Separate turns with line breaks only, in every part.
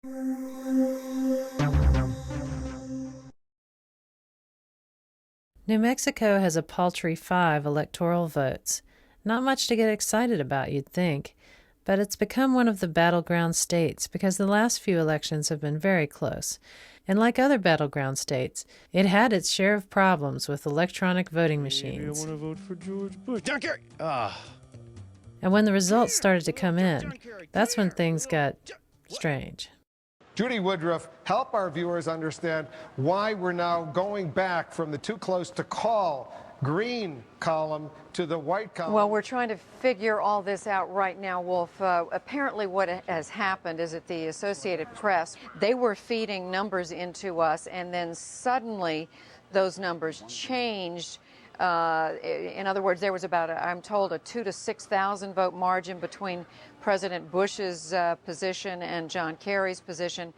New Mexico has a paltry 5 electoral votes. Not much to get excited about, you'd think, but it's become one of the battleground states because the last few elections have been very close. And like other battleground states, it had its share of problems with electronic voting machines.
Maybe I want to vote for George Bush. John Kerry!
And when the results started to come in, that's when things got strange.
Judy Woodruff, help our viewers understand why we're now going back from the too close to call green column to the white column.
Well, we're trying to figure all this out right now, Wolf. Apparently what has happened is that the Associated Press, they were feeding numbers into us, and then suddenly those numbers changed. In other words, there was about, I'm told, a 2,000 to 6,000 vote margin between President Bush's position and John Kerry's position,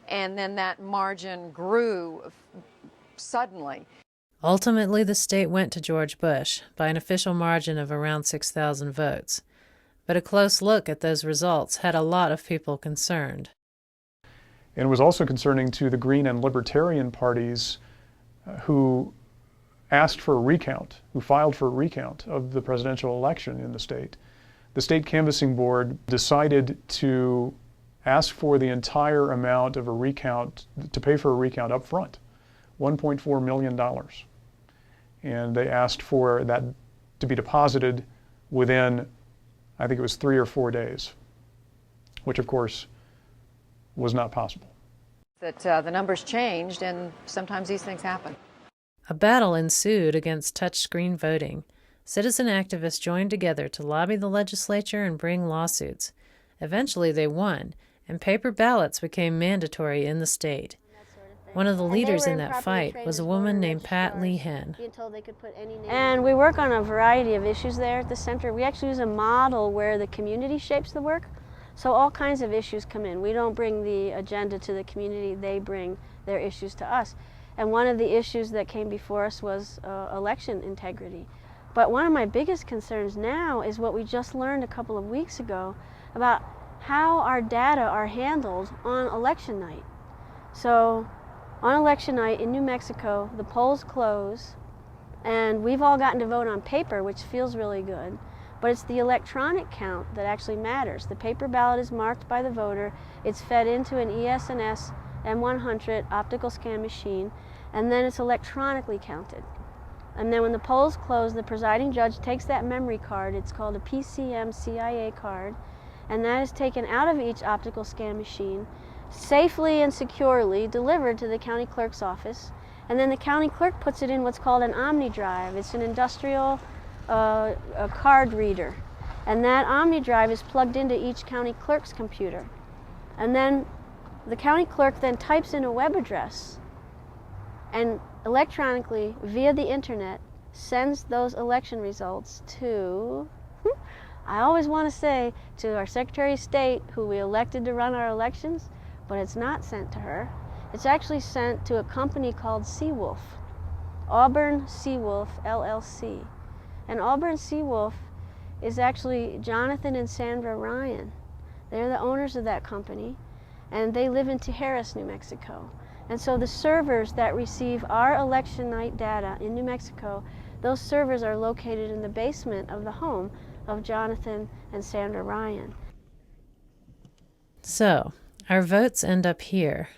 and then that margin grew suddenly.
Ultimately, the state went to George Bush by an official margin of around 6,000 votes. But a close look at those results had a lot of people concerned.
And it was also concerning to the Green and Libertarian parties who asked for a recount, who filed for a recount of the presidential election in the state. The state canvassing board decided to ask for the entire amount of a recount, to pay for a recount up front, $1.4 million. And they asked for that to be deposited within, I think it was 3 or 4 days, which of course was not possible.
That the numbers changed, and sometimes these things happen.
A battle ensued against touchscreen voting. Citizen activists joined together to lobby the legislature and bring lawsuits. Eventually they won, and paper ballots became mandatory in the state. One of the leaders in that fight was a woman named Pat Lehan.
And we work on a variety of issues there at the center. We actually use a model where the community shapes the work. So all kinds of issues come in. We don't bring the agenda to the community, they bring their issues to us. And one of the issues that came before us was election integrity. But one of my biggest concerns now is what we just learned a couple of weeks ago about how our data are handled on election night. So on election night in New Mexico, the polls close, and we've all gotten to vote on paper, which feels really good. But it's the electronic count that actually matters. The paper ballot is marked by the voter. It's fed into an ES&S M100 optical scan machine, and then it's electronically counted. And then when the polls close, the presiding judge takes that memory card, it's called a PCM CIA card, and that is taken out of each optical scan machine, safely and securely delivered to the county clerk's office, and then the county clerk puts it in what's called an Omni drive. It's an industrial a card reader, and that Omni drive is plugged into each county clerk's computer. And then the county clerk then types in a web address and electronically, via the internet, sends those election results to, I always want to say, to our Secretary of State, who we elected to run our elections, but it's not sent to her. It's actually sent to a company called Seawolf, Auburn Seawolf, LLC. And Auburn Seawolf is actually Jonathan and Sandra Ryan. They're the owners of that company, and they live in Tijeras, New Mexico. And so the servers that receive our election night data in New Mexico, those servers are located in the basement of the home of Jonathan and Sandra Ryan.
So, our votes end up here.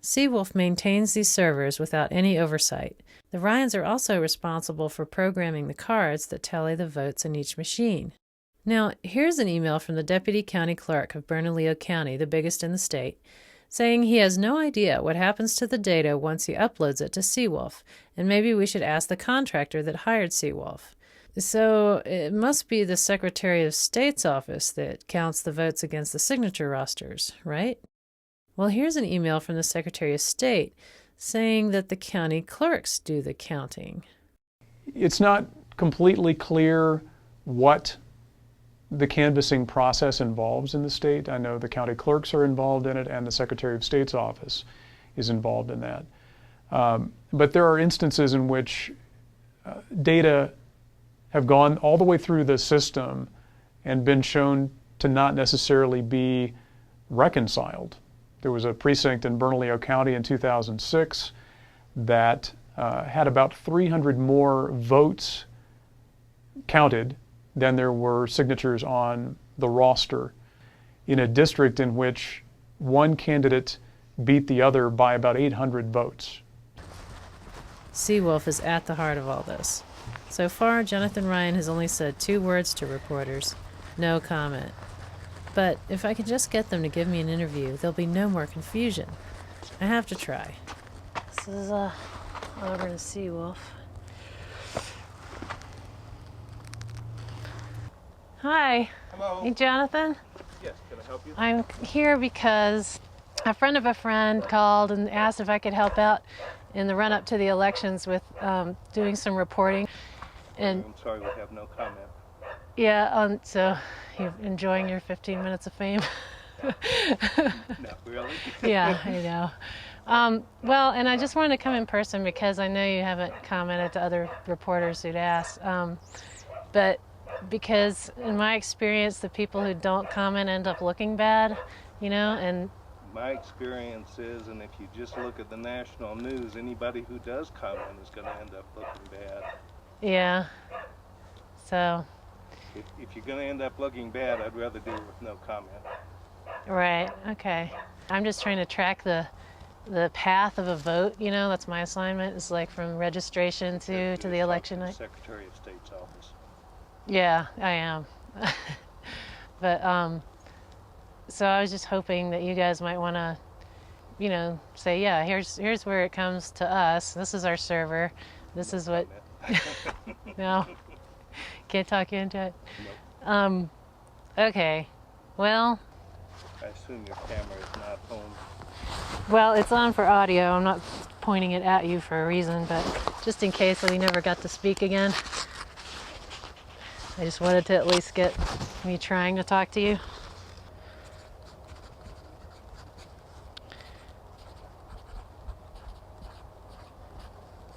Seawolf maintains these servers without any oversight. The Ryans are also responsible for programming the cards that tally the votes in each machine. Now, here's an email from the Deputy County Clerk of Bernalillo County, the biggest in the state, saying he has no idea what happens to the data once he uploads it to Seawolf, and maybe we should ask the contractor that hired Seawolf. So it must be the Secretary of State's office that counts the votes against the signature rosters, right? Well, here's an email from the Secretary of State saying that the county clerks do the counting.
It's not completely clear what the canvassing process involves in the state. I know the county clerks are involved in it, and the Secretary of State's office is involved in that. But there are instances in which data have gone all the way through the system and been shown to not necessarily be reconciled There was a precinct in Bernalillo County in 2006 that had about 300 more votes counted than there were signatures on the roster, in a district in which one candidate beat the other by about 800 votes.
Seawolf is at the heart of all this. So far, Jonathan Ryan has only said 2 words to reporters: no comment. But if I can just get them to give me an interview, there'll be no more confusion. I have to try. This is Auburn Seawolf. Hi.
Hello.
Hey, Jonathan.
Yes, can I help you?
I'm here because a friend of a friend called and asked if I could help out in the run-up to the elections with doing some reporting. And
I'm sorry, we have no comment.
yeah, so you're enjoying your 15 minutes of fame?
Not really.
Yeah, I know. Well, and I just wanted to come in person because I know you haven't commented to other reporters who'd asked. But because in my experience, the people who don't comment end up looking bad, you know, and
My experience is, and if you just look at the national news, anybody who does comment is going to end up looking bad.
yeah, so,
If you're going to end up looking bad, I'd rather do it with no comment.
right, okay. I'm just trying to track the path of a vote, you know, that's my assignment, is like from registration to the election night.
Secretary of State's office.
Yeah, I am. But, so I was just hoping that you guys might want to, you know, say, yeah, here's where it comes to us. This is our server. This is what, no, can't talk you into it.
Nope.
Okay, well,
I assume your camera is not home.
well, it's on for audio. I'm not pointing it at you for a reason, but just in case we never got to speak again, I just wanted to at least get me trying to talk to you.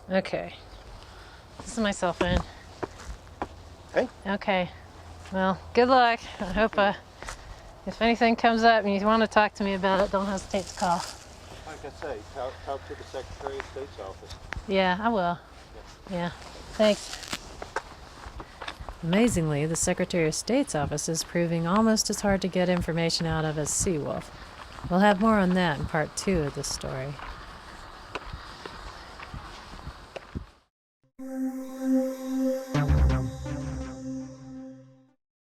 Okay. This is my cell phone.
Hey.
Okay. Well, good luck. I hope if anything comes up and you want to talk to me about it, don't hesitate to call.
Like I say, talk to the Secretary of State's office.
Yeah, I will. Yeah. Thanks. Amazingly, the Secretary of State's office is proving almost as hard to get information out of as Seawolf. We'll have more on that in part 2 of this story.